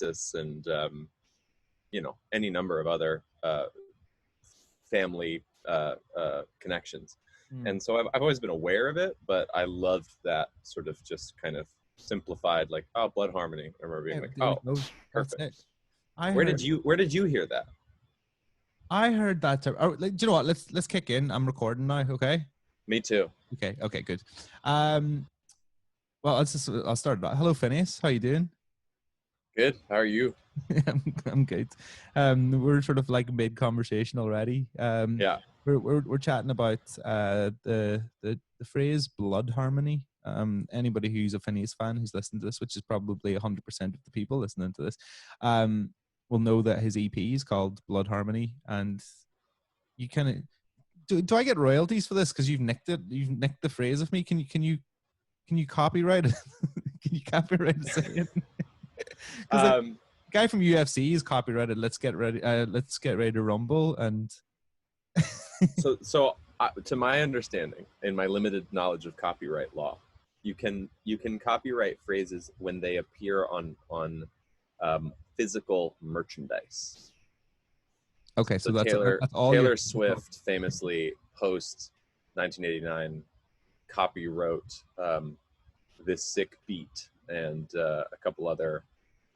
and any number of other family connections. And so I've always been aware of it, but I loved that sort of just kind of simplified, like, oh, blood harmony. I remember being perfect. Where did you hear that? I heard that. Do you know what? Let's kick in. I'm recording now. Okay. Me too. Okay. Good. Well, I'll start. Hello, Finneas. How you doing? Good. How are you? I'm good. We're sort of like mid conversation already. Yeah. We're chatting about the phrase blood harmony. Anybody who's a Finneas fan who's listening to this, which is probably 100% of the people listening to this, will know that his EP is called Blood Harmony. And you kind of do I get royalties for this because you've nicked the phrase of me? Can you copyright it? Can you copyright it? Because the guy from UFC is copyrighted. Let's get ready to rumble. And so to my understanding, in my limited knowledge of copyright law, you can copyright phrases when they appear on physical merchandise. Okay, so that's all. Taylor Swift famously post 1989 copywrote "This Sick Beat" and a couple other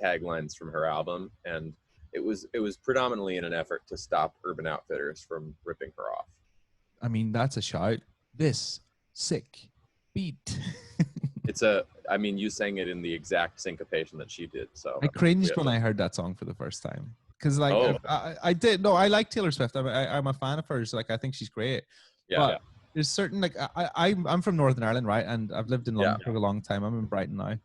taglines from her album, and it was predominantly in an effort to stop Urban Outfitters from ripping her off. I mean, that's a shout. This sick beat. You sang it in the exact syncopation that she did. So I cringed when I heard that song for the first time. Because I did. No, I like Taylor Swift. I'm a fan of hers. Like, I think she's great. Yeah. But there's certain, like, I'm from Northern Ireland, right? And I've lived in London for a long time. I'm in Brighton now. And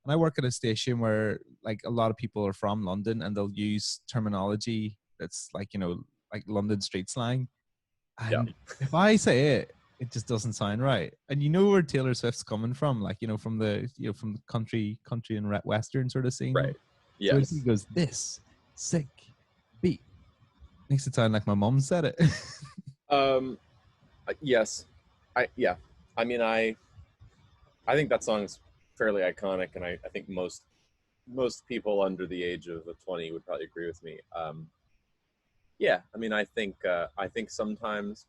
I work at a station where, like, a lot of people are from London and they'll use terminology that's like, like London street slang. And if I say it, it just doesn't sound right. And you know where Taylor Swift's coming from, like, from the country and western sort of scene. Right. Yeah. So he goes, this sick beat. Makes it sound like my mom said it. Yes. I think that song's fairly iconic, and I think most people under the age of 20 would probably agree with me. I think sometimes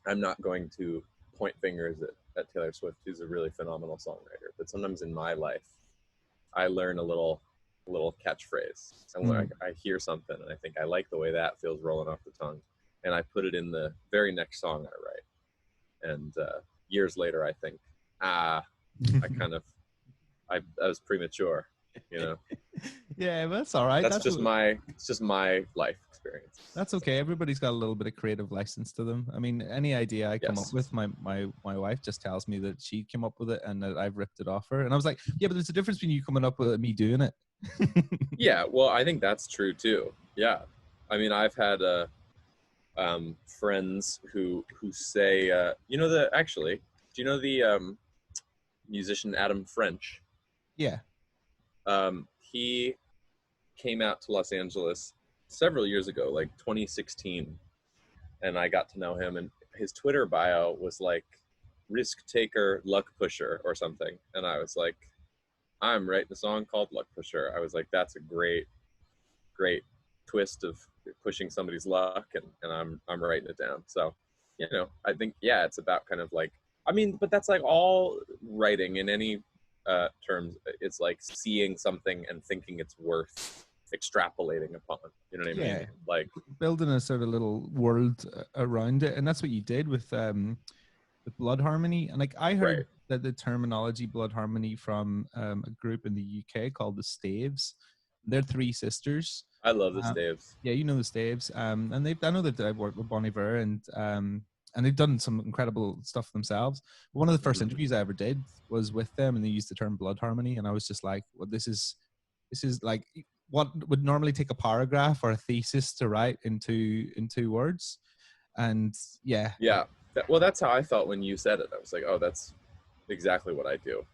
I'm not going to point fingers at Taylor Swift, who's a really phenomenal songwriter, but sometimes in my life, I learn a little catchphrase, and when I hear something and I think I like the way that feels rolling off the tongue, and I put it in the very next song I write, and years later I think, I was premature, Yeah, but that's all right. It's just my life experience. That's okay. Everybody's got a little bit of creative license to them. I mean, any idea I come up with, my wife just tells me that she came up with it and that I've ripped it off her. And I was like, yeah, but there's a difference between you coming up with it and me doing it. Yeah, well, I think that's true too. Yeah. I mean, I've had friends who say, do you know the musician Adam French? Yeah. He came out to Los Angeles several years ago, like 2016, and I got to know him, and his Twitter bio was like risk taker, luck pusher or something, and I was like, I'm writing a song called Luck Pusher. I was like, that's a great twist of pushing somebody's luck, and I'm writing it down. So I think it's about kind of like, but that's like all writing in any terms. It's like seeing something and thinking it's worth extrapolating upon. You know what I mean? Like building a sort of little world around it, and that's what you did with blood harmony. And like I heard that the terminology blood harmony from a group in the UK called the Staves. They're three sisters. I love the Staves. Yeah, you know the Staves. And I know that I've worked with Bon Iver, and they've done some incredible stuff themselves. One of the first interviews I ever did was with them, and they used the term blood harmony, and I was just like, well, this is like what would normally take a paragraph or a thesis to write into words. And well, that's how I felt when you said it. I was like, oh, that's exactly what I do.